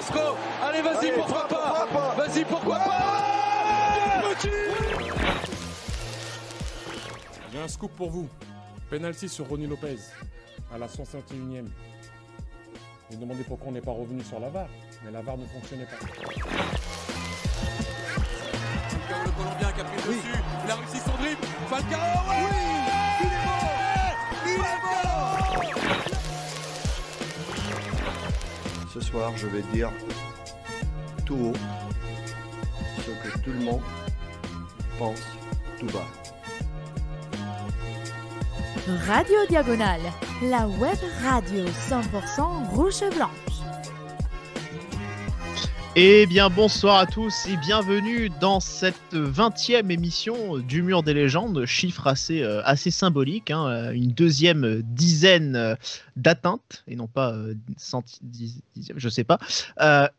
Carrasco. Allez, vas-y, pourquoi pas. Vas-y, pourquoi pas. J'ai un scoop pour vous. Penalty sur Ronny Lopez à la 151e. J'ai demandé pourquoi on n'est pas revenu sur la VAR, mais la VAR ne fonctionnait pas. Le Colombien qui a pris dessus, il a réussi son dribble. Falcao, oui, il est mort. Ce soir, je vais dire tout haut ce que tout le monde pense tout bas. Radio Diagonale, la web radio 100% rouge et blanche. Eh bien bonsoir à tous et bienvenue dans cette 20e émission du Mur des Légendes, chiffre assez symbolique, hein, une deuxième dizaine d'atteintes, et non pas dixième, je sais pas,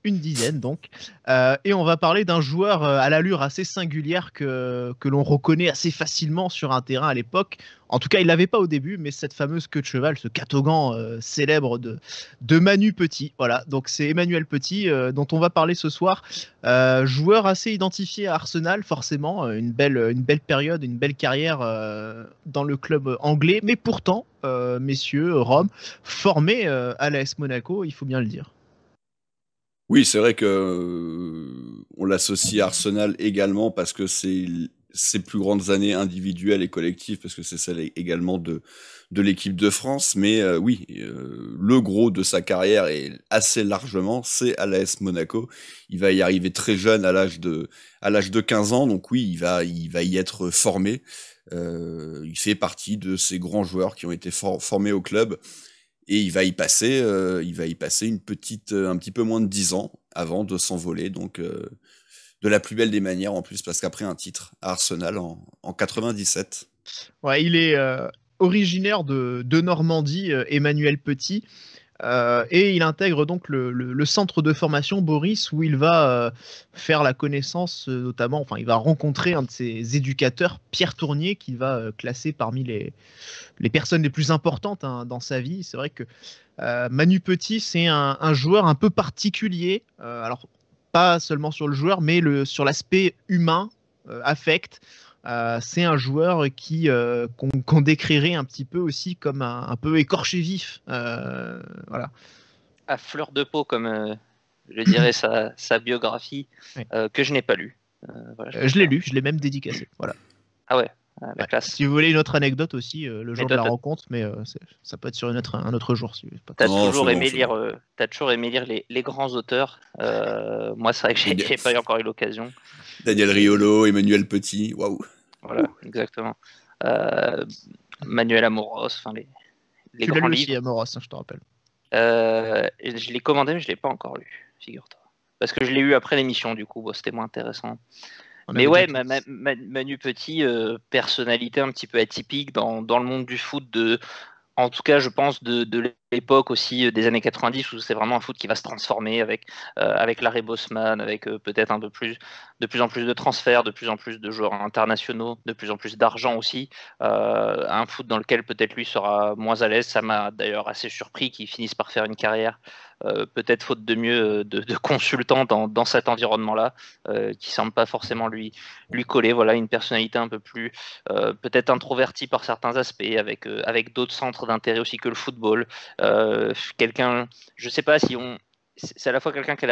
une dizaine donc, et on va parler d'un joueur à l'allure assez singulière que l'on reconnaît assez facilement sur un terrain à l'époque. En tout cas, il l'avait pas au début, mais cette fameuse queue de cheval, ce catogan célèbre de Manu Petit. Voilà, donc c'est Emmanuel Petit dont on va parler ce soir. Joueur assez identifié à Arsenal, forcément, une belle période, une belle carrière dans le club anglais, mais pourtant, messieurs, Rome, formé à l'AS Monaco, il faut bien le dire. Oui, c'est vrai que on l'associe à Arsenal également parce que c'est ses plus grandes années individuelles et collectives, parce que c'est celle également de l'équipe de France, mais le gros de sa carrière, et assez largement, c'est à l'AS Monaco. Il va y arriver très jeune, à l'âge de 15 ans, donc oui, il va y être formé. Il fait partie de ces grands joueurs qui ont été formés au club, et il va y passer un petit peu moins de 10 ans avant de s'envoler, donc de la plus belle des manières en plus, parce qu'après un titre à Arsenal en 97. Ouais, il est originaire de Normandie, Emmanuel Petit, et il intègre donc le centre de formation Boris, où il va faire la connaissance notamment, enfin il va rencontrer un de ses éducateurs, Pierre Tournier, qu'il va classer parmi les personnes les plus importantes dans sa vie. C'est vrai que Manu Petit, c'est un joueur un peu particulier, alors pas seulement sur le joueur, mais sur l'aspect humain, affect. C'est un joueur qu'on décrirait un petit peu aussi comme un peu écorché vif. Voilà. À fleur de peau, comme je dirais sa biographie, Oui. que je n'ai pas lu. Voilà, je l'ai lu, je l'ai même dédicacé. Voilà. Ah ouais, la classe. Si vous voulez une autre anecdote aussi, le jour de la rencontre, mais ça peut être sur un autre jour. Si T'as toujours aimé lire les grands auteurs. Moi, c'est vrai que j'ai pas encore eu l'occasion. Daniel Riolo, Emmanuel Petit, waouh. Voilà, exactement. Manuel Amoros, enfin les grands livres. Tu l'as lu aussi, Amoros, hein, je te rappelle. Je l'ai commandé, mais je l'ai pas encore lu, figure-toi. Parce que je l'ai eu après l'émission, du coup, c'était moins intéressant. Mais ouais, Manu Petit, personnalité un petit peu atypique dans le monde du foot, en tout cas, je pense de l'époque aussi des années 90, où c'est vraiment un foot qui va se transformer avec l'arrêt Bosman, avec peut-être de plus en plus de transferts, de plus en plus de joueurs internationaux, de plus en plus d'argent aussi. Un foot dans lequel peut-être lui sera moins à l'aise. Ça m'a d'ailleurs assez surpris qu'il finisse par faire une carrière, peut-être faute de mieux, de consultant dans cet environnement-là, qui semble pas forcément lui coller. Voilà, une personnalité un peu plus peut-être introvertie par certains aspects, avec d'autres centres d'intérêt aussi que le football. Quelqu'un, je sais pas si c'est à la fois quelqu'un qui a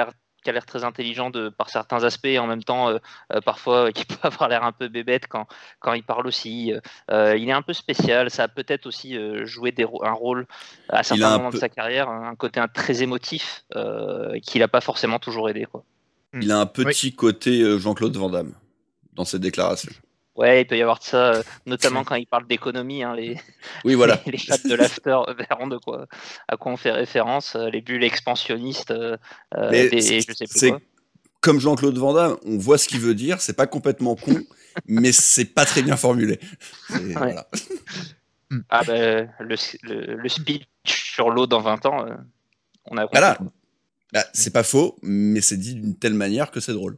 l'air très intelligent par certains aspects, et en même temps parfois qui peut avoir l'air un peu bébête quand il parle aussi. Il est un peu spécial, ça a peut-être aussi joué un rôle à certains moments de sa carrière, un côté très émotif qui l'a pas forcément toujours aidé, quoi. Il a un petit côté Jean-Claude Van Damme dans ses déclarations. Ouais, il peut y avoir de ça, notamment quand il parle d'économie, hein, oui, voilà. les chats de l'after verront à quoi on fait référence, les bulles expansionnistes, je sais plus quoi. Comme Jean-Claude Van Damme, on voit ce qu'il veut dire, c'est pas complètement con, mais c'est pas très bien formulé. Ouais. Voilà. Ah ben, le speech sur l'eau dans 20 ans, on a compris. Voilà. Bah, c'est pas faux, mais c'est dit d'une telle manière que c'est drôle.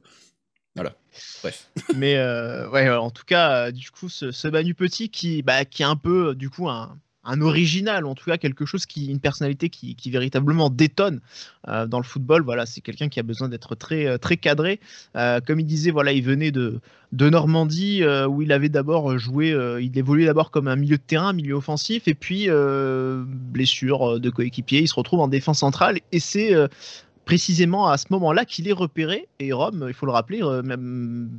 Voilà. Bref. Mais ouais, en tout cas, du coup, ce Manu Petit qui est un peu, du coup, un un original, en tout cas quelque chose une personnalité qui véritablement détonne dans le football. Voilà, c'est quelqu'un qui a besoin d'être très, très cadré. Comme il disait, voilà, il venait de Normandie où il avait d'abord joué, il évoluait d'abord comme un milieu de terrain, milieu offensif, et puis blessure de coéquipier, il se retrouve en défense centrale et c'est précisément à ce moment-là qu'il est repéré. Et Rome, il faut le rappeler, même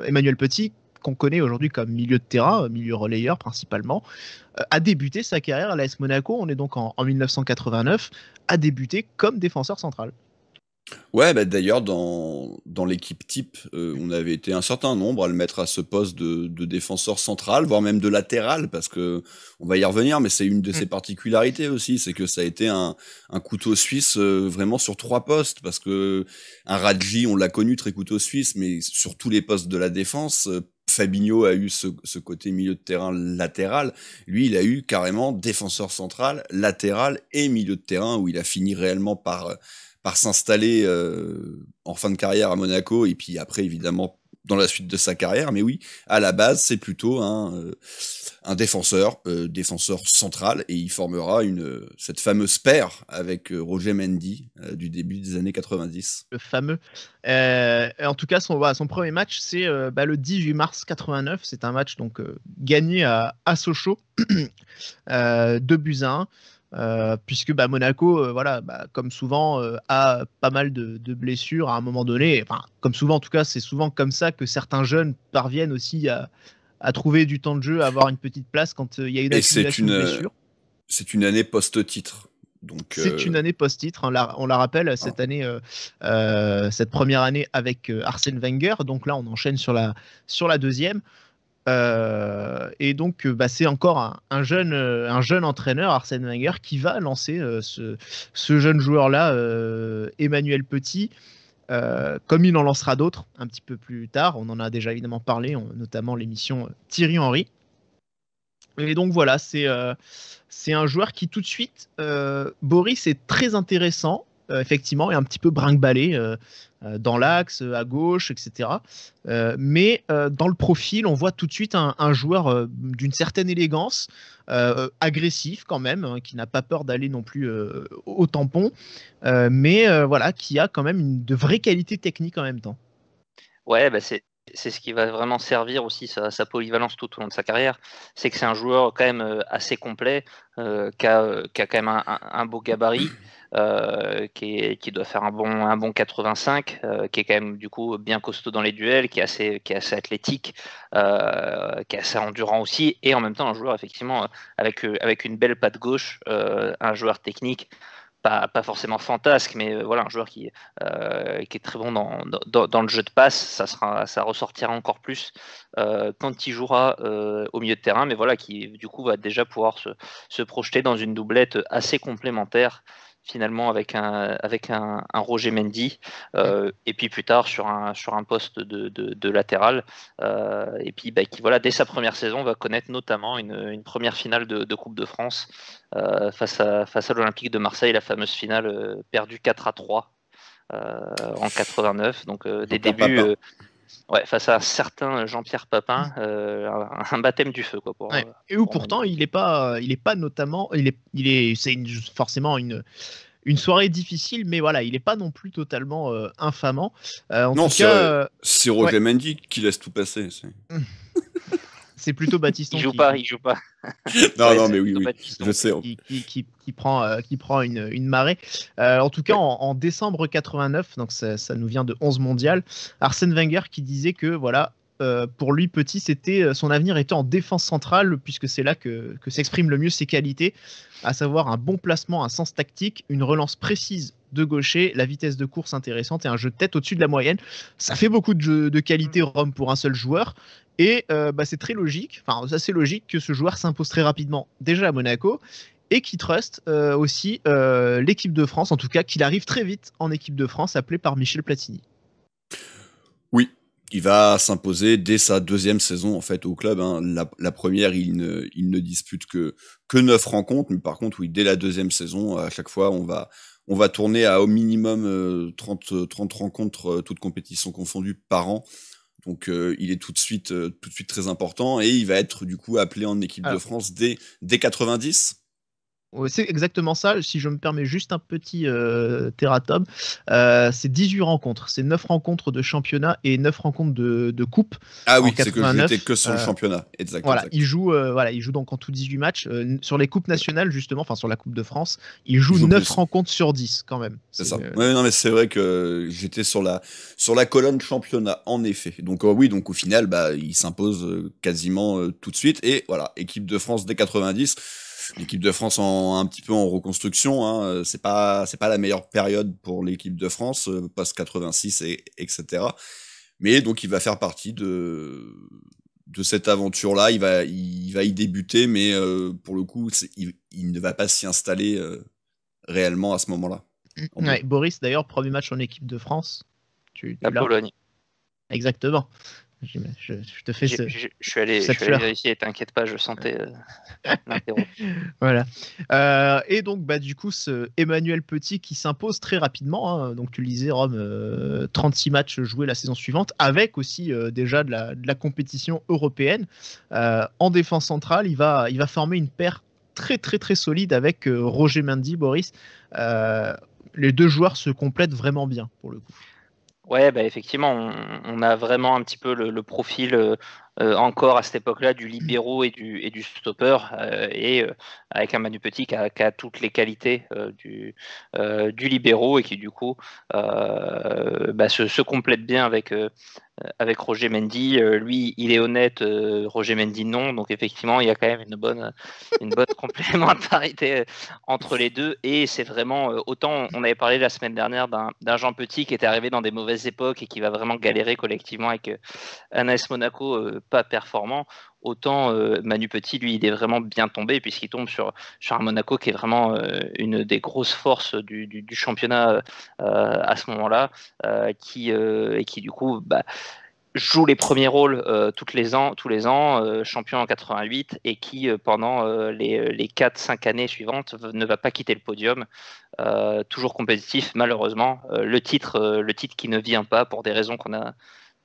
Emmanuel Petit, qu'on connaît aujourd'hui comme milieu de terrain, milieu relayeur principalement, a débuté sa carrière à l'AS Monaco. On est donc en 1989, a débuté comme défenseur central. Ouais, bah d'ailleurs, dans l'équipe type, on avait été un certain nombre à le mettre à ce poste de défenseur central, voire même de latéral, parce que on va y revenir, mais c'est une de ses particularités aussi, c'est que ça a été un couteau suisse vraiment sur 3 postes, parce que un Radji, on l'a connu très couteau suisse, mais sur tous les postes de la défense, Fabinho a eu ce côté milieu de terrain latéral. Lui, il a eu carrément défenseur central, latéral et milieu de terrain, où il a fini réellement par s'installer en fin de carrière à Monaco, et puis après, évidemment, dans la suite de sa carrière. Mais oui, à la base, c'est plutôt un défenseur central, et il formera cette fameuse paire avec Roger Mendy du début des années 90. Le fameux. En tout cas, son premier match, c'est le 18 mars 89. C'est un match donc gagné à Sochaux, 2-1. Puisque Monaco, comme souvent, a pas mal de blessures à un moment donné. Enfin, comme souvent, en tout cas, c'est souvent comme ça que certains jeunes parviennent aussi à trouver du temps de jeu, à avoir une petite place quand il y a une accumulation de blessures. C'est une année post-titre. C'est une année post-titre. On la rappelle, cette année, cette première année avec Arsène Wenger. Donc là, on enchaîne sur la deuxième. Et donc c'est encore un jeune entraîneur, Arsène Wenger, qui va lancer ce jeune joueur-là, Emmanuel Petit, comme il en lancera d'autres un petit peu plus tard. On en a déjà évidemment parlé, notamment l'émission Thierry Henry. Et donc voilà, c'est un joueur qui tout de suite, Boris, est très intéressant, effectivement, et un petit peu brinque-ballé dans l'axe, à gauche, etc. Mais dans le profil, on voit tout de suite un joueur d'une certaine élégance, agressif quand même, qui n'a pas peur d'aller non plus au tampon, mais qui a quand même de vraies qualités techniques en même temps. Ouais, c'est ce qui va vraiment servir aussi sa polyvalence tout au long de sa carrière. C'est que c'est un joueur quand même assez complet, qui a quand même un beau gabarit, qui doit faire un bon 85, qui est quand même du coup bien costaud dans les duels, qui est assez athlétique, qui est assez endurant aussi, et en même temps un joueur effectivement avec une belle patte gauche, un joueur technique. Pas forcément fantasque, mais un joueur qui est très bon dans le jeu de passe. Ça ressortira encore plus quand il jouera au milieu de terrain, mais qui du coup va déjà pouvoir se projeter dans une doublette assez complémentaire finalement avec un Roger Mendy, et puis plus tard sur un poste de latéral, et puis qui dès sa première saison va connaître notamment une première finale de Coupe de France face à l'Olympique de Marseille, la fameuse finale perdue 4-3 en 89, donc des débuts face à un certain Jean-Pierre Papin, un baptême du feu et où pourtant il est pas notamment, c'est forcément une soirée difficile, mais il n'est pas non plus totalement infamant. C'est Roger Mendy qui laisse tout passer. C'est plutôt Baptiston. Il joue pas. non, mais oui, je sais. Qui prend une marée. En tout cas, en décembre 89, donc ça nous vient de 11 mondial, Arsène Wenger qui disait que pour lui, Petit, son avenir était en défense centrale, puisque c'est là que s'expriment le mieux ses qualités, à savoir un bon placement, un sens tactique, une relance précise de gaucher, la vitesse de course intéressante et un jeu de tête au-dessus de la moyenne. Ça fait beaucoup de qualité Rome pour un seul joueur, et c'est très logique, c'est logique que ce joueur s'impose très rapidement déjà à Monaco, et qu'il truste aussi l'équipe de France, en tout cas qu'il arrive très vite en équipe de France, appelé par Michel Platini. Oui. Il va s'imposer dès sa deuxième saison en fait au club. La première, il ne dispute que 9 rencontres, mais par contre, dès la deuxième saison, à chaque fois, on va tourner à au minimum 30 rencontres, toutes compétitions confondues par an. Donc il est tout de suite très important et il va être du coup appelé en équipe de France dès 90. Ouais, c'est exactement ça. Si je me permets juste un petit terratum, c'est 18 rencontres. C'est 9 rencontres de championnat et 9 rencontres de coupe. Ah oui, c'est que je n'étais que sur le championnat. Voilà, il joue donc en tout 18 matchs. Sur les coupes nationales, justement, enfin sur la Coupe de France, il joue 9 rencontres sur 10 quand même. C'est ça. Ouais, non, mais c'est vrai que j'étais sur la colonne championnat, en effet. Donc oui, donc au final, il s'impose quasiment tout de suite. Et voilà, équipe de France dès 90. L'équipe de France un petit peu en reconstruction, hein. C'est pas la meilleure période pour l'équipe de France, post 86 etc. Mais donc il va faire partie de cette aventure-là. Il va y débuter, mais pour le coup, il ne va pas s'y installer réellement à ce moment-là. Ouais, Boris, d'ailleurs, premier match en équipe de France. La Pologne. Exactement. Je te fais je suis allé vérifier, t'inquiète pas, je sentais l'interro. Voilà. Et donc du coup ce Emmanuel Petit qui s'impose très rapidement, hein. Donc tu le disais, Rome, 36 matchs joués la saison suivante, avec aussi déjà de la compétition européenne. En défense centrale, il va former une paire très très très solide avec Roger Mendy, Boris. Les deux joueurs se complètent vraiment bien pour le coup. Ouais, effectivement, on a vraiment un petit peu le profil encore à cette époque-là du libéraux et du stopper, et avec un Manu Petit qui a toutes les qualités du libéraux et qui du coup se complète bien avec Roger Mendy. Lui, il est honnête, Roger Mendy non, donc effectivement il y a quand même une bonne complémentarité entre les deux, et c'est vraiment autant on avait parlé la semaine dernière d'un Jean Petit qui était arrivé dans des mauvaises époques et qui va vraiment galérer collectivement avec un AS Monaco pas performant, autant Manu Petit, lui, il est vraiment bien tombé puisqu'il tombe sur un Monaco qui est vraiment une des grosses forces du championnat à ce moment-là, et qui du coup joue les premiers rôles tous les ans, champion en 88, et qui pendant les 4-5 années suivantes ne va pas quitter le podium, toujours compétitif malheureusement, le titre qui ne vient pas pour des raisons qu'on a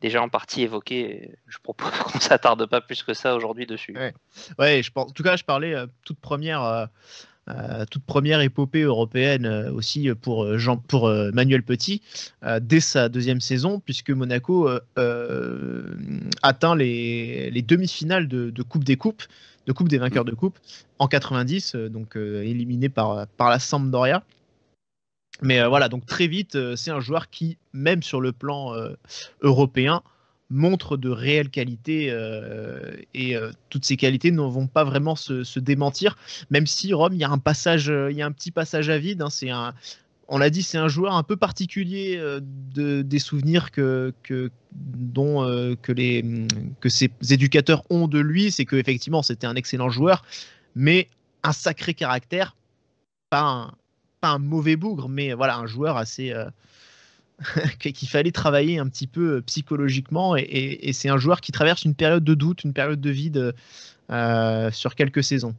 déjà en partie évoqué. Je propose qu'on s'attarde pas plus que ça aujourd'hui dessus. Ouais, en tout cas, je parlais toute première épopée européenne aussi pour Manuel Petit dès sa deuxième saison, puisque Monaco atteint les demi-finales de Coupe des Coupes, de Coupe des vainqueurs de Coupe en 90, donc éliminé par la Sampdoria. Mais voilà, donc très vite, c'est un joueur qui, même sur le plan européen, montre de réelles qualités, et toutes ces qualités ne vont pas vraiment se démentir, même si Rome, il y a un petit passage à vide, hein. On l'a dit, c'est un joueur un peu particulier des souvenirs que ses éducateurs ont de lui. C'est qu'effectivement, c'était un excellent joueur, mais un sacré caractère, pas un mauvais bougre, mais voilà, un joueur assez qu'il fallait travailler un petit peu psychologiquement, et c'est un joueur qui traverse une période de doute, une période de vide sur quelques saisons.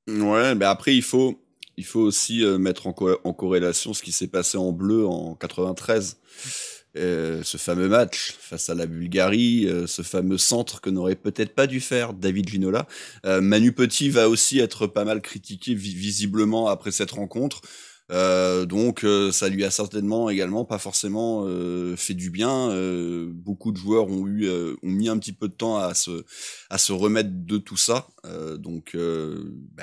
Ouais, mais après il faut aussi mettre en corrélation ce qui s'est passé en bleu en 93. Ce fameux match face à la Bulgarie, ce fameux centre que n'aurait peut-être pas dû faire David Ginola. Manu Petit va aussi être pas mal critiqué visiblement après cette rencontre. Donc ça lui a certainement également pas forcément fait du bien. Beaucoup de joueurs ont mis un petit peu de temps à se remettre de tout ça. Donc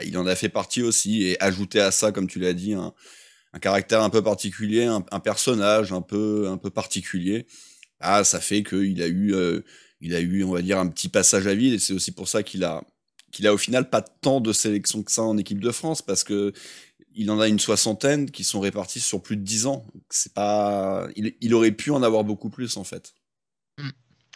il en a fait partie aussi, et ajouter à ça, comme tu l'as dit, un caractère un peu particulier, un personnage un peu particulier. Ça fait qu'il a eu, on va dire, un petit passage à vide, et c'est aussi pour ça qu'il a au final pas tant de sélections que ça en équipe de France, parce que il en a une soixantaine qui sont répartis sur plus de 10 ans. Il aurait pu en avoir beaucoup plus, en fait.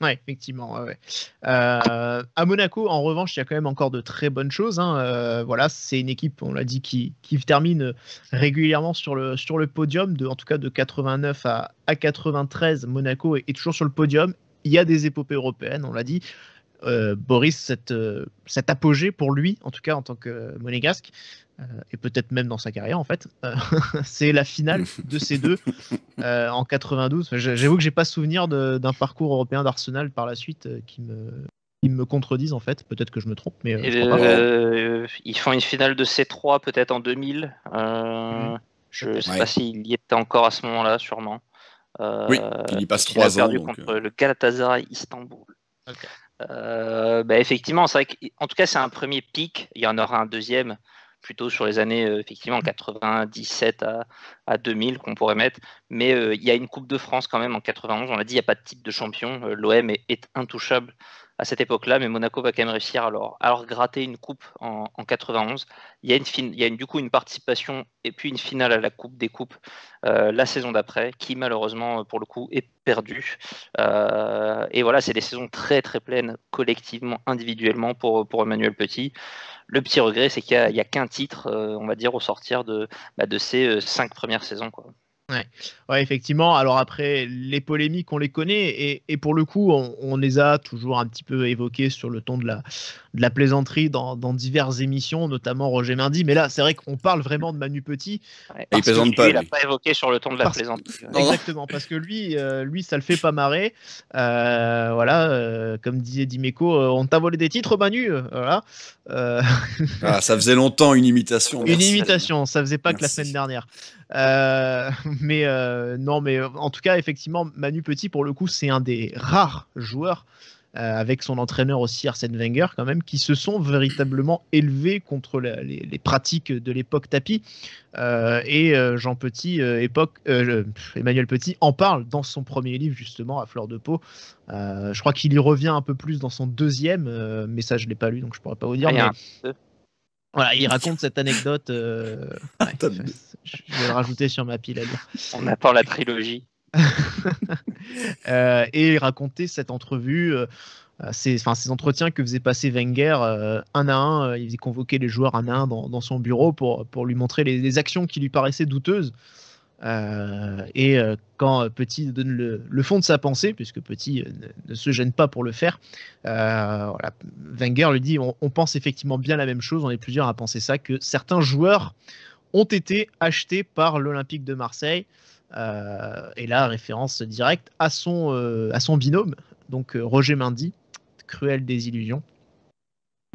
Ouais, effectivement. Ouais. À Monaco, en revanche, il y a quand même encore de très bonnes choses, hein. Voilà, c'est une équipe, on l'a dit, qui termine régulièrement sur le podium, en tout cas de 89 à 93. Monaco est toujours sur le podium. Il y a des épopées européennes, on l'a dit. Boris, cet apogée pour lui, en tout cas en tant que monégasque, et peut-être même dans sa carrière en fait, c'est la finale de ces deux en 92. J'avoue que j'ai pas souvenir d'un parcours européen d'Arsenal par la suite qui me contredisent en fait. Peut-être que je me trompe, mais je crois pas. Ils font une finale de C3 peut-être en 2000. Je ne sais pas s'il y était encore à ce moment-là, sûrement. Oui, il y passe 3 ans. Perdu contre le Galatasaray Istanbul. Okay. Effectivement, c'est vrai qu'en tout cas, c'est un premier pic. Il y en aura un deuxième plutôt sur les années effectivement 97 à 2000 qu'on pourrait mettre. Mais il y a une Coupe de France quand même en 91. On l'a dit, il n'y a pas de titre de champion. L'OM est intouchable à cette époque-là, mais Monaco va quand même réussir à leur gratter une coupe en 91. Il y a du coup une participation et puis une finale à la Coupe des Coupes la saison d'après, qui malheureusement pour le coup est perdue. Et voilà, c'est des saisons très très pleines collectivement, individuellement pour Emmanuel Petit. Le petit regret, c'est qu'il n'y a qu'un titre, on va dire, au sortir de ces 5 premières saisons, quoi. Ouais, effectivement. Alors après, les polémiques, on les connaît et pour le coup, on les a toujours un petit peu évoquées sur le ton de la plaisanterie dans diverses émissions, notamment Roger Mendy. Mais là, c'est vrai qu'on parle vraiment de Manu Petit. Il plaisante pas. Il n'a pas évoqué sur le ton de la plaisanterie. Exactement, parce que lui, ça le fait pas marrer. Comme disait Dimeco, on t'a volé des titres, Manu. Voilà. Ça faisait longtemps une imitation. Une imitation, ça faisait pas que la semaine dernière. Mais en tout cas, effectivement, Manu Petit, pour le coup, c'est un des rares joueurs, avec son entraîneur aussi, Arsène Wenger, quand même, qui se sont véritablement élevés contre les pratiques de l'époque tapis. Jean Petit, Emmanuel Petit, en parle dans son premier livre, justement, à fleur de peau. Je crois qu'il y revient un peu plus dans son deuxième, mais ça, je l'ai pas lu, donc je pourrais pas vous dire. Voilà, il raconte cette anecdote. Je vais le rajouter sur ma pile à lire. On attend la trilogie. Et il racontait cette entrevue, ces entretiens que faisait passer Wenger un à un. Il faisait convoquer les joueurs un à un dans son bureau pour lui montrer les actions qui lui paraissaient douteuses. Quand Petit donne le fond de sa pensée, puisque Petit ne se gêne pas pour le faire, Wenger lui dit on pense effectivement bien la même chose, on est plusieurs à penser ça, que certains joueurs ont été achetés par l'Olympique de Marseille, et là référence directe à son binôme, donc Roger Mendy, cruelle désillusion.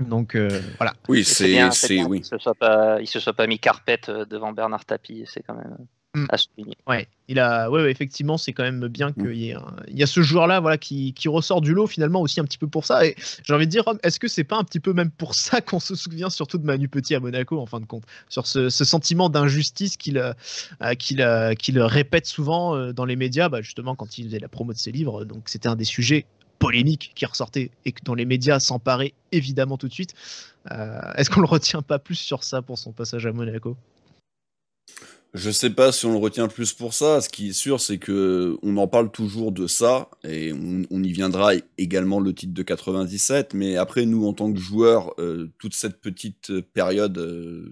Donc voilà. Oui, c'est oui. Il se soit pas mis carpette devant Bernard Tapie, c'est quand même à souligner. Ouais, effectivement, c'est quand même bien qu'il y a ce joueur-là, voilà, qui ressort du lot finalement aussi un petit peu pour ça. Et j'ai envie de dire, est-ce que c'est pas un petit peu même pour ça qu'on se souvient surtout de Manu Petit à Monaco en fin de compte, sur ce sentiment d'injustice qu'il répète souvent dans les médias, justement quand il faisait la promo de ses livres. Donc c'était un des sujets polémiques qui ressortait et que dans les médias s'emparait évidemment tout de suite. Est-ce qu'on le retient pas plus sur ça pour son passage à Monaco ? Je sais pas si on le retient plus pour ça. Ce qui est sûr, c'est que on en parle toujours de ça, et on y viendra également le titre de 97. Mais après, nous, en tant que joueurs, toute cette petite période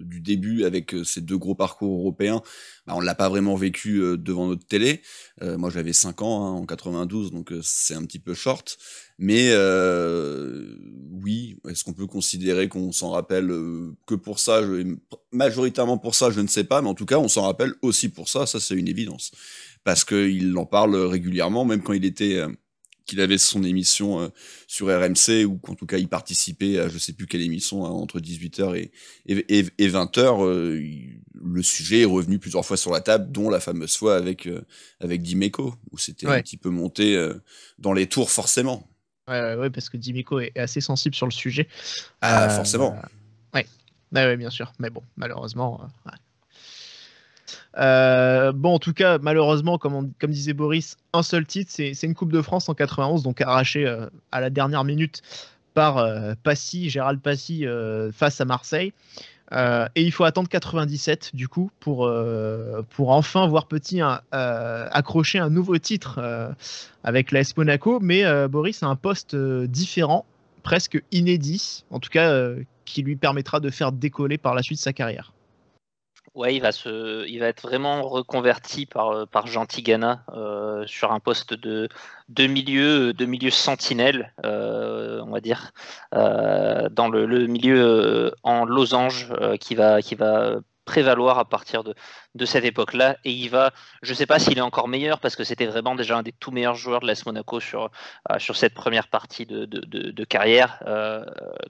du début avec ces deux gros parcours européens, on l'a pas vraiment vécu devant notre télé. Moi, j'avais 5 ans en 92, donc c'est un petit peu short. Mais oui, est-ce qu'on peut considérer qu'on s'en rappelle que pour ça, majoritairement pour ça, je ne sais pas, mais en tout cas, on s'en rappelle aussi pour ça, c'est une évidence. Parce qu'il en parle régulièrement, même quand qu'il avait son émission sur RMC, ou qu'en tout cas il participait à je sais plus quelle émission, entre 18h et 20h, le sujet est revenu plusieurs fois sur la table, dont la fameuse fois avec Dimeco, où c'était un petit peu monté dans les tours forcément. Ouais, parce que Dimeco est assez sensible sur le sujet. Forcément. Ouais, bien sûr. Mais bon, malheureusement. En tout cas, malheureusement, comme disait Boris, un seul titre, c'est une Coupe de France en 91, donc arrachée à la dernière minute par Gérald Passy face à Marseille. Et il faut attendre 97 du coup pour enfin voir Petit accrocher un nouveau titre avec l'AS Monaco, mais Boris a un poste différent, presque inédit, en tout cas qui lui permettra de faire décoller par la suite sa carrière. Ouais, il va être vraiment reconverti par Jean Tigana sur un poste de milieu sentinelle, on va dire, dans le milieu en losange qui va prévaloir à partir de cette époque-là. Et je ne sais pas s'il est encore meilleur parce que c'était vraiment déjà un des tout meilleurs joueurs de l'AS Monaco sur cette première partie de carrière,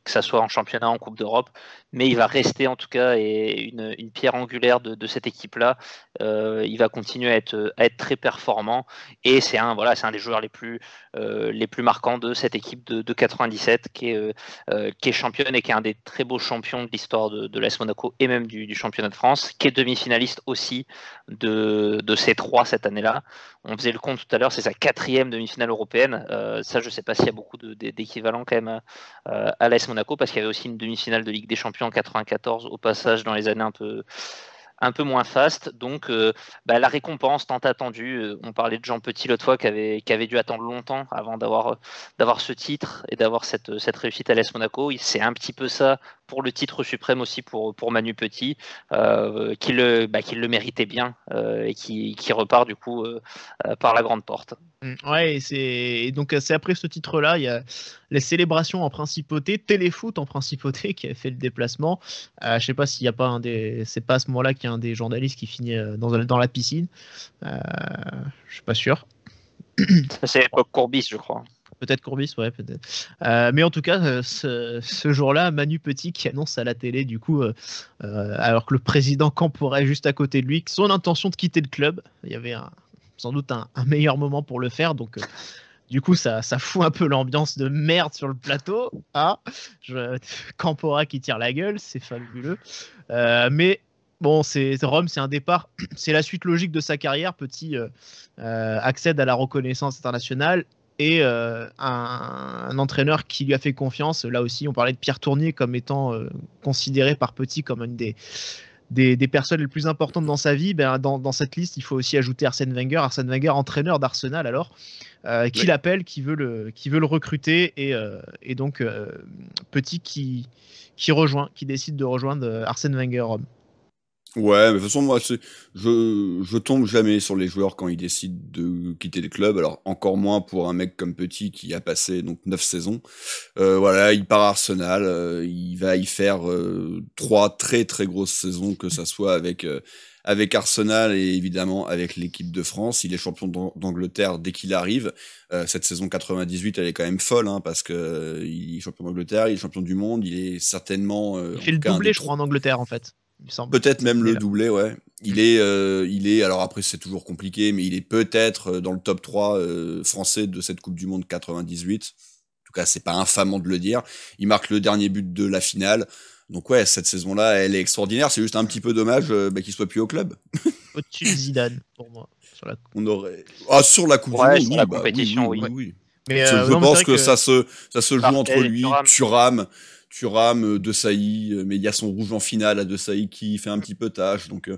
que ça soit en championnat, en Coupe d'Europe, mais il va rester en tout cas une pierre angulaire de cette équipe-là. Il va continuer à être très performant et c'est un des joueurs les plus marquants de cette équipe de 97 qui est championne et qui est un des très beaux champions de l'histoire de l'AS Monaco et même du championnat de France, qui est demi-finaliste aussi de ces 3 cette année-là. On faisait le compte tout à l'heure, c'est sa 4e demi-finale européenne. Ça, je ne sais pas s'il y a beaucoup d'équivalents quand même à l'AS Monaco, parce qu'il y avait aussi une demi-finale de Ligue des Champions en 94 au passage dans les années un peu moins faste. Donc la récompense tant attendue, on parlait de Jean Petit l'autre fois qui avait dû attendre longtemps avant d'avoir ce titre et d'avoir cette réussite à l'AS Monaco. C'est un petit peu ça pour le titre suprême aussi pour Manu Petit, qui le méritait bien et qui repart du coup par la grande porte. Ouais, et donc c'est après ce titre-là, il y a les célébrations en principauté, Téléfoot en principauté qui a fait le déplacement. Je sais pas s'il y a pas c'est pas à ce moment-là qu'il y a un des journalistes qui finit dans la piscine. Je suis pas sûr. C'est l'époque Courbis, je crois. Peut-être Courbis, ouais, peut-être. Mais en tout cas, ce jour-là, Manu Petit qui annonce à la télé, du coup, alors que le président Campora est juste à côté de lui, son intention de quitter le club. Il y avait sans doute un meilleur moment pour le faire, donc du coup ça fout un peu l'ambiance de merde sur le plateau. Campora qui tire la gueule, c'est fabuleux. Mais bon, Rome, c'est un départ, c'est la suite logique de sa carrière. Petit accède à la reconnaissance internationale et un entraîneur qui lui a fait confiance. Là aussi, on parlait de Pierre Tournier comme étant considéré par Petit comme une des personnes les plus importantes dans sa vie. Dans cette liste, il faut aussi ajouter Arsène Wenger, entraîneur d'Arsenal alors, qui l'appelle, qui veut le recruter et donc Petit qui décide de rejoindre Arsène Wenger Rome. Ouais, mais de toute façon, moi, je tombe jamais sur les joueurs quand ils décident de quitter le club. Alors, encore moins pour un mec comme Petit qui a passé donc 9 saisons. Voilà, il part à Arsenal, il va y faire 3 très très grosses saisons, que ça soit avec Arsenal et évidemment avec l'équipe de France. Il est champion d'Angleterre dès qu'il arrive. Cette saison 98, elle est quand même folle, hein, parce que il est champion d'Angleterre, il est champion du monde, il est certainement... il fait le doublé, je crois, en Angleterre, en fait. Peut-être même le doublé, ouais. Il est, alors après c'est toujours compliqué, mais il est peut-être dans le top 3 français de cette Coupe du Monde 98. En tout cas, c'est pas infamant de le dire. Il marque le dernier but de la finale. Donc ouais, cette saison-là, elle est extraordinaire. C'est juste un petit peu dommage qu'il soit plus au club. Au-dessus de Zidane, pour moi. Sur la Coupe du Monde, sur la compétition, oui. Mais je pense que ça se joue entre lui, Thuram, De Sailly, mais il y a son rouge en finale à De Sailly qui fait un petit peu tâche, donc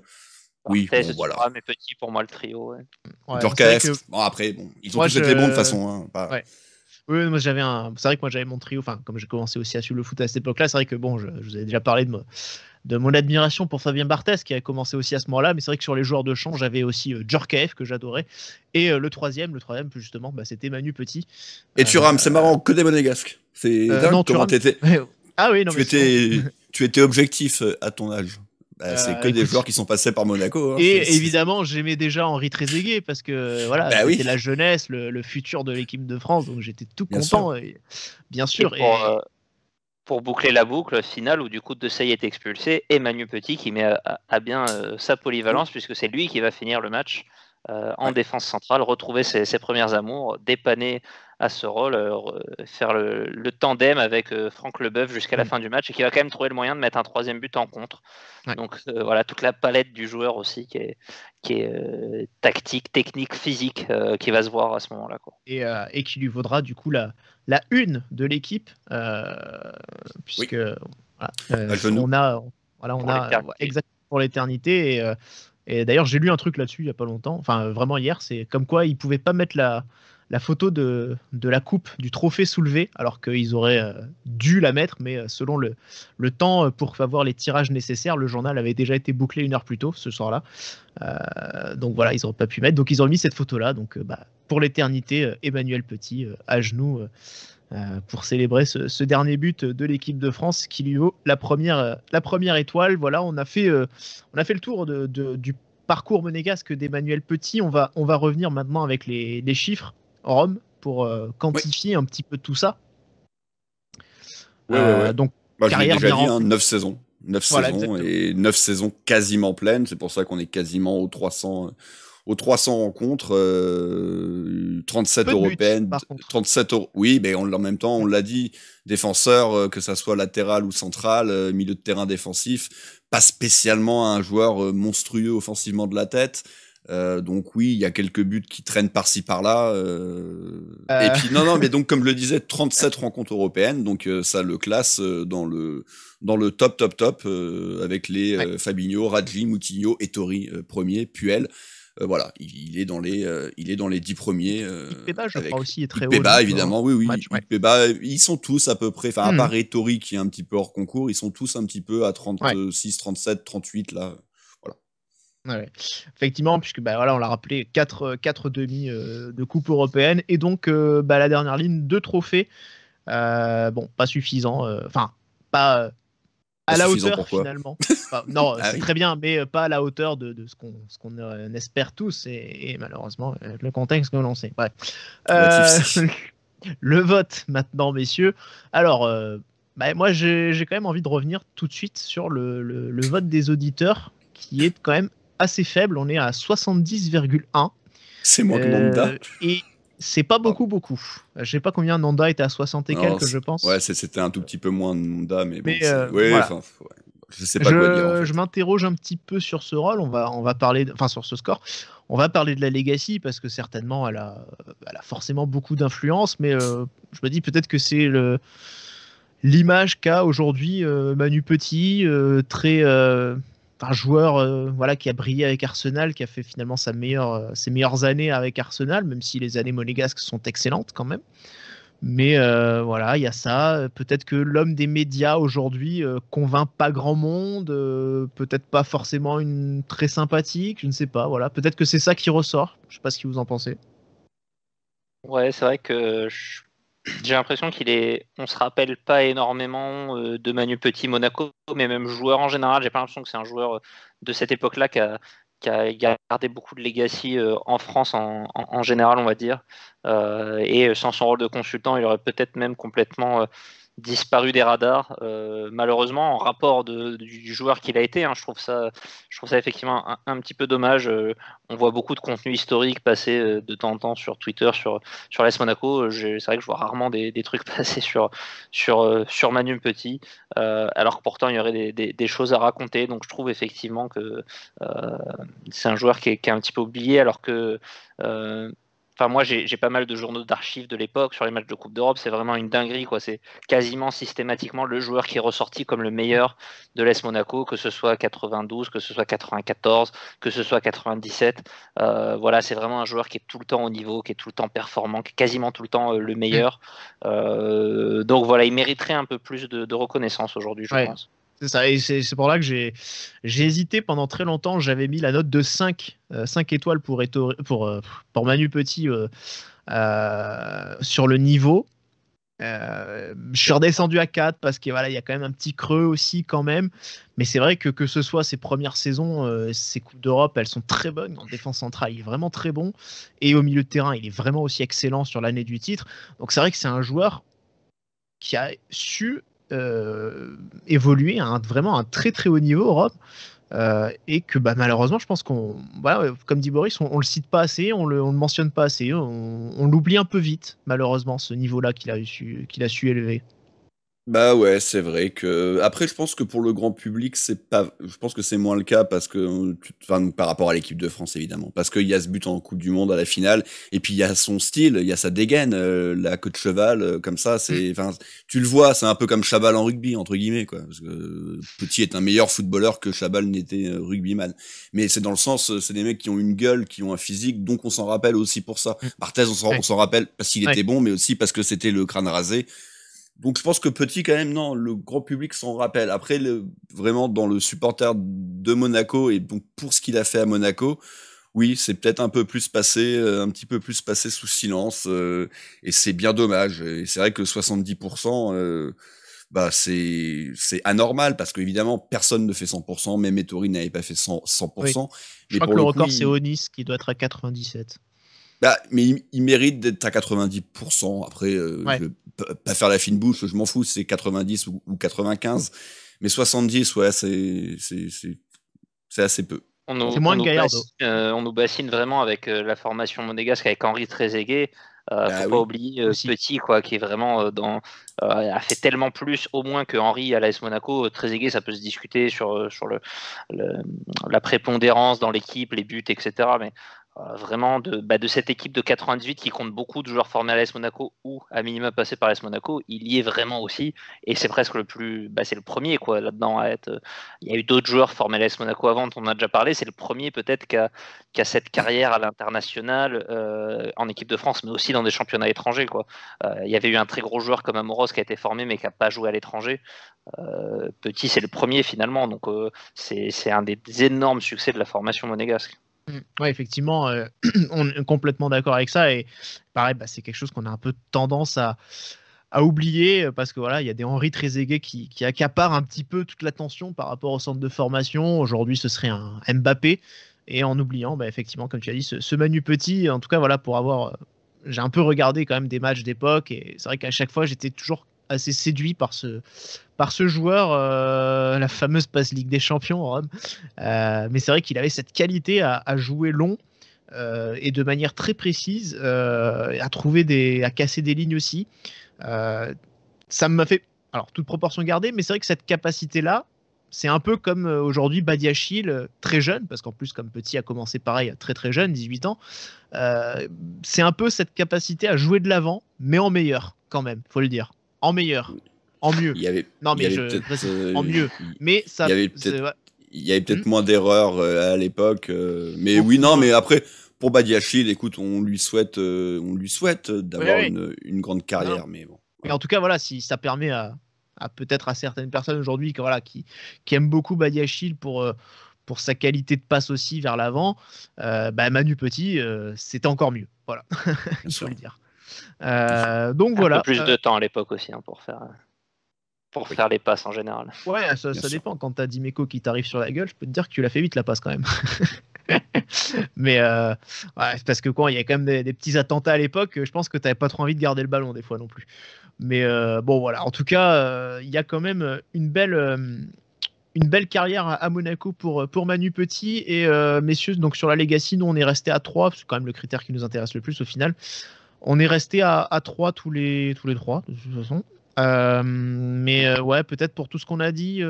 oui, bon, voilà. Thuram et Petit pour moi le trio. Ouais. Djorkaeff, bon après, ils ont tous été bons de façon. Hein, ouais. Oui, moi c'est vrai que moi j'avais mon trio, enfin comme j'ai commencé aussi à suivre le foot à cette époque-là, c'est vrai que bon, je vous avais déjà parlé de mon admiration pour Fabien Barthez qui a commencé aussi à ce moment-là, mais c'est vrai que sur les joueurs de champ, j'avais aussi Djorkaeff que j'adorais, et le troisième justement, c'était Manu Petit. Et Thuram, c'est marrant, que des monégasques. C'est dingue comment t'étais. Ah oui, non, tu étais objectif à ton âge. C'est que des joueurs qui sont passés par Monaco. Hein. Et évidemment, j'aimais déjà Henri Trezeguet parce que voilà, c'était la jeunesse, le futur de l'équipe de France, donc j'étais tout content. Bien sûr. Pour boucler la boucle finale où du coup De Sailly est expulsé et Manu Petit qui met à bien sa polyvalence puisque c'est lui qui va finir le match en défense centrale, retrouver ses premières amours, dépanner à ce rôle, faire le tandem avec Franck Leboeuf jusqu'à la fin du match et qui va quand même trouver le moyen de mettre un 3e but en contre. Ouais. Donc voilà, toute la palette du joueur aussi qui est tactique, technique, physique qui va se voir à ce moment-là, quoi. Et qui lui vaudra du coup la une de l'équipe puisque on a exactement pour l'éternité et d'ailleurs j'ai lu un truc là-dessus il y a pas longtemps, enfin vraiment hier, c'est comme quoi il pouvait pas mettre la photo de la coupe, du trophée soulevé, alors qu'ils auraient dû la mettre, mais selon le temps pour avoir les tirages nécessaires, le journal avait déjà été bouclé 1 heure plus tôt ce soir-là. Donc voilà, ils n'auraient pas pu mettre. Donc ils ont mis cette photo-là. Donc pour l'éternité, Emmanuel Petit à genoux pour célébrer ce dernier but de l'équipe de France qui lui vaut la première étoile. Voilà, on a fait le tour du parcours monégasque d'Emmanuel Petit. On va revenir maintenant avec les chiffres, Rome, pour quantifier un petit peu tout ça. Ouais. Donc, je l'ai carrière déjà bien dit, remplie. 9 saisons. 9 Voilà, saisons exactement. et 9 saisons quasiment pleines. C'est pour ça qu'on est quasiment aux 300 rencontres, 37 Peu de buts, européennes, par contre. 37 oui, mais en même temps, on l'a dit, défenseur, que ça soit latéral ou central, milieu de terrain défensif, pas spécialement un joueur monstrueux offensivement de la tête. Donc oui, il y a quelques buts qui traînent par-ci par-là. Et puis non, mais donc comme je le disais, 37 rencontres européennes, donc ça le classe dans le top avec les Fabinho, Radji, Moutinho, Ettori premier, Puel. Voilà, il est dans les 10 premiers. Ipeba, je crois aussi, est très haut. Ipeba, évidemment, oui. Match, ouais. Ipeba, ils sont tous à peu près, enfin, à part Ettori qui est un petit peu hors concours, ils sont tous un petit peu à 36, 37, 38, là. Ouais. Effectivement, puisque voilà, on l'a rappelé, 4 demi de coupe européenne et donc la dernière ligne, 2 trophées. Bon, pas suffisant, enfin pas à la hauteur finalement. Non, c'est très bien, mais pas à la hauteur de ce qu'on espère tous et malheureusement le contexte que l'on sait. Bref. Le vote maintenant, messieurs. Alors, moi j'ai quand même envie de revenir tout de suite sur le vote des auditeurs qui est quand même assez faible, on est à 70,1. C'est moins que Nanda. Et c'est pas beaucoup. Je sais pas combien Nanda était à 60 et quelques, je pense. Ouais, c'était un tout petit peu moins Nanda, mais bon. Voilà. Je sais pas quoi dire. En fait. Je m'interroge un petit peu sur ce rôle. On va parler, sur ce score. On va parler de la Legacy parce que certainement elle a forcément beaucoup d'influence, mais je me dis peut-être que c'est l'image qu'a aujourd'hui Manu Petit, très un joueur qui a brillé avec Arsenal, qui a fait finalement ses meilleures années avec Arsenal, même si les années monégasques sont excellentes quand même. Mais il y a ça. Peut-être que l'homme des médias aujourd'hui convainc pas grand monde, peut-être pas forcément très sympathique, je ne sais pas. Voilà, peut-être que c'est ça qui ressort. Je sais pas ce que vous en pensez. Ouais, c'est vrai que j'ai l'impression on se rappelle pas énormément de Manu Petit Monaco, mais même joueur en général, j'ai pas l'impression que c'est un joueur de cette époque-là qui a gardé beaucoup de legacy en France en général, on va dire. Et sans son rôle de consultant, il aurait peut-être même complètement disparu des radars, malheureusement en rapport du joueur qu'il a été. Je trouve ça effectivement un petit peu dommage. On voit beaucoup de contenu historique passer de temps en temps sur Twitter, sur l'AS Monaco. C'est vrai que je vois rarement des trucs passer sur Manu Petit, alors que pourtant il y aurait des choses à raconter. Donc je trouve effectivement que c'est un joueur qui est un petit peu oublié, alors que moi, j'ai pas mal de journaux d'archives de l'époque sur les matchs de Coupe d'Europe. C'est vraiment une dinguerie, quoi. C'est quasiment systématiquement le joueur qui est ressorti comme le meilleur de l'AS Monaco, que ce soit 92, que ce soit 94, que ce soit 97. C'est vraiment un joueur qui est tout le temps au niveau, qui est tout le temps performant, qui est quasiment tout le temps le meilleur. Donc voilà, il mériterait un peu plus de reconnaissance aujourd'hui, je pense. C'est ça, et c'est pour là que j'ai hésité pendant très longtemps. J'avais mis la note de 5 étoiles pour Manu Petit sur le niveau. Je suis redescendu à 4 parce qu'il y a quand même un petit creux aussi quand même. Mais c'est vrai que ce soit ses premières saisons, ses Coupes d'Europe, elles sont très bonnes. En défense centrale, il est vraiment très bon. Et au milieu de terrain, il est vraiment aussi excellent sur l'année du titre. Donc c'est vrai que c'est un joueur qui a su évoluer à vraiment un très très haut niveau Europe, et que malheureusement je pense qu'on, comme dit Boris, on le cite pas assez, on le mentionne pas assez, on l'oublie un peu vite malheureusement, ce niveau là qu'il a su élever. Bah ouais, c'est vrai que après je pense que pour le grand public, je pense que c'est moins le cas parce que enfin par rapport à l'équipe de France évidemment, parce qu'il y a ce but en Coupe du Monde à la finale et puis il y a son style, il y a sa dégaine, la queue de cheval comme ça, c'est enfin tu le vois, c'est un peu comme Chabal en rugby entre guillemets quoi, parce que Petit est un meilleur footballeur que Chabal n'était rugbyman. Mais c'est dans le sens c'est des mecs qui ont une gueule, qui ont un physique, donc on s'en rappelle aussi pour ça. Barthez on s'en rappelle parce qu'il était bon mais aussi parce que c'était le crâne rasé. Donc je pense que Petit quand même non, le grand public s'en rappelle. Après vraiment dans le supporter de Monaco et donc pour ce qu'il a fait à Monaco, oui, c'est peut-être un petit peu plus passé sous silence et c'est bien dommage. Et c'est vrai que 70% bah c'est anormal parce qu'évidemment personne ne fait 100%, même Ettori n'avait pas fait 100%. Oui. Je Mais crois pour que le coup, record c'est Onis qui doit être à 97. bah, mais il mérite d'être à 90%. Après, Ouais. je vais pas faire la fine bouche, je m'en fous, c'est 90 ou 95. Mais 70, ouais, c'est assez peu. C'est moins que Gallardo. On nous bassine vraiment avec la formation monégasque avec Henri Trezeguet. Faut pas oublier Petit quoi, qui est vraiment a fait tellement plus au moins que Henri à l'AS Monaco. Trezeguet, ça peut se discuter sur la prépondérance dans l'équipe, les buts, etc. Mais vraiment de cette équipe de 98 qui compte beaucoup de joueurs formés à l'AS Monaco ou à minima passés par l'AS Monaco, il y est vraiment aussi et c'est presque c'est le premier quoi là-dedans à être. Il y a eu d'autres joueurs formés à l'AS Monaco avant, dont on a déjà parlé, c'est le premier peut-être qui a cette carrière à l'international en équipe de France mais aussi dans des championnats étrangers quoi. Il y avait eu un très gros joueur comme Amoros qui a été formé mais qui n'a pas joué à l'étranger. Petit c'est le premier finalement, donc c'est un des énormes succès de la formation monégasque. Ouais, effectivement, on est complètement d'accord avec ça et pareil, c'est quelque chose qu'on a un peu tendance à oublier parce que voilà, il y a des Henri Trezeguet qui accaparent un petit peu toute l'attention par rapport au centre de formation. Aujourd'hui, ce serait un Mbappé et en oubliant, effectivement, comme tu as dit, ce Manu Petit. En tout cas, voilà, j'ai un peu regardé quand même des matchs d'époque et c'est vrai qu'à chaque fois, j'étais toujours assez séduit par ce joueur, la fameuse passe Ligue des Champions, Rome. Mais c'est vrai qu'il avait cette qualité à jouer long et de manière très précise, à casser des lignes aussi. Ça m'a fait, alors toute proportion gardée, mais c'est vrai que cette capacité-là, c'est un peu comme aujourd'hui Badiachil, très jeune, parce qu'en plus comme Petit a commencé pareil très très jeune, 18 ans, c'est un peu cette capacité à jouer de l'avant, mais en meilleur quand même, faut le dire. En meilleur, en mieux. En mieux. Mais ça. Il y avait peut-être moins d'erreurs à l'époque, mais oui, non, mais après pour Badiachil, écoute, on lui souhaite d'avoir une grande carrière, mais bon. Mais en tout cas, voilà, si ça permet à peut-être à certaines personnes aujourd'hui qui aiment beaucoup Badiachil pour sa qualité de passe aussi vers l'avant, Manu Petit, c'était encore mieux. Voilà, il faut le dire. Donc voilà. Un peu plus de temps à l'époque aussi pour faire les passes en général. Ouais, ça dépend. Quand t'as Dimeco qui t'arrive sur la gueule, je peux te dire que tu l'as fait vite la passe quand même. Mais parce que il y a quand même des petits attentats à l'époque, je pense que t'avais pas trop envie de garder le ballon des fois non plus. Mais bon voilà, en tout cas, il y a quand même une belle carrière à Monaco pour Manu Petit et messieurs, donc sur la Legacy, nous on est resté à 3, c'est quand même le critère qui nous intéresse le plus au final. On est resté à 3 tous les 3 de toute façon. Mais ouais, peut-être pour tout ce qu'on a dit,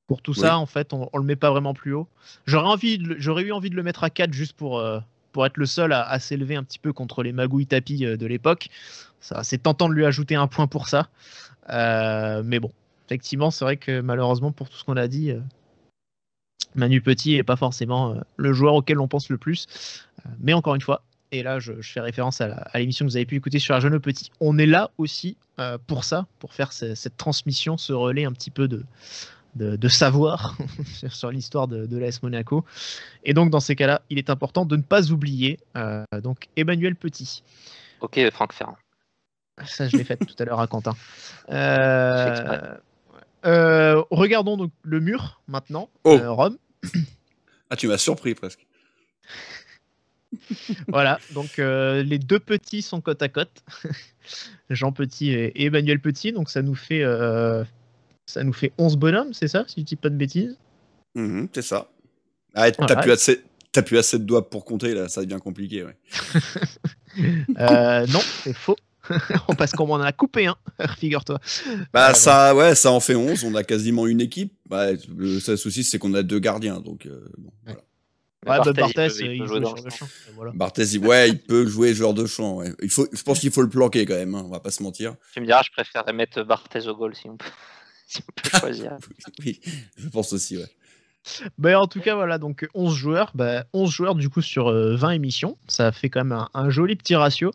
pour tout ça, en fait, on le met pas vraiment plus haut. J'aurais eu envie de le mettre à 4 juste pour être le seul à s'élever un petit peu contre les magouilles tapis de l'époque. Ça, c'est tentant de lui ajouter un point pour ça. Mais bon, effectivement, c'est vrai que malheureusement, pour tout ce qu'on a dit, Manu Petit est pas forcément le joueur auquel on pense le plus. Mais encore une fois, et là je fais référence à l'émission que vous avez pu écouter sur la Jeune Petit, on est là aussi pour ça, pour faire cette transmission, ce relais un petit peu de savoir sur l'histoire de l'AS Monaco. Et donc dans ces cas-là, il est important de ne pas oublier donc Emmanuel Petit. Ok, Franck Ferrand. Ça je l'ai fait tout à l'heure à Quentin. Regardons donc le mur maintenant. Rome. Ah, tu m'as surpris presque. Voilà, donc les deux petits sont côte à côte, Jean Petit et Emmanuel Petit, donc ça nous fait 11 bonhommes, c'est ça, si je dis pas de bêtises. C'est ça. Arrête, t'as plus assez de doigts pour compter là, ça devient compliqué. Ouais. Non, c'est faux. Parce qu'on m'en a coupé un, figure-toi. Bah ça, ouais, ça en fait 11. On a quasiment une équipe. Bah, le seul souci, c'est qu'on a 2 gardiens. Donc, bon, voilà. Ouais, Barthez, il joue joue dans sur le champ. Voilà. Barthez, il peut jouer joueur de champ. Ouais. Je pense qu'il faut le planquer quand même. Hein, on va pas se mentir. Tu me diras, je préférerais mettre Barthez au goal si on peut, si on peut choisir. Oui, je pense aussi, ouais. Bah, en tout cas, voilà, donc 11 joueurs. 11 joueurs du coup sur 20 émissions. Ça fait quand même un joli petit ratio.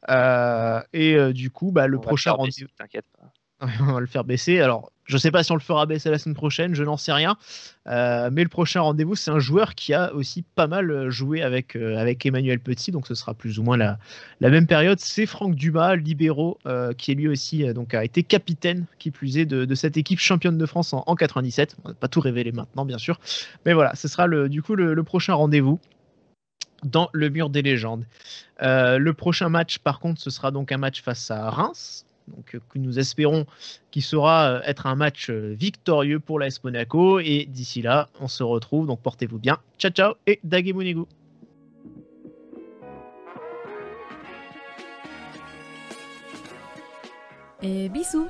Du coup, le prochain rendez-vous. T'inquiète pas. On va le faire baisser. Alors, je sais pas si on le fera baisser la semaine prochaine, je n'en sais rien. Mais le prochain rendez-vous, c'est un joueur qui a aussi pas mal joué avec Emmanuel Petit, donc ce sera plus ou moins la même période. C'est Franck Dumas, libéraux, qui est lui aussi donc a été capitaine, qui plus est, de cette équipe championne de France en 97. On va pas tout révéler maintenant, bien sûr. Mais voilà, ce sera du coup le prochain rendez-vous dans le mur des légendes. Le prochain match, par contre, ce sera donc un match face à Reims. Donc, que nous espérons qu'il saura être un match victorieux pour l'AS Monaco. Et d'ici là, on se retrouve. Donc, portez-vous bien. Ciao, ciao et Dagemunigu. Et bisous.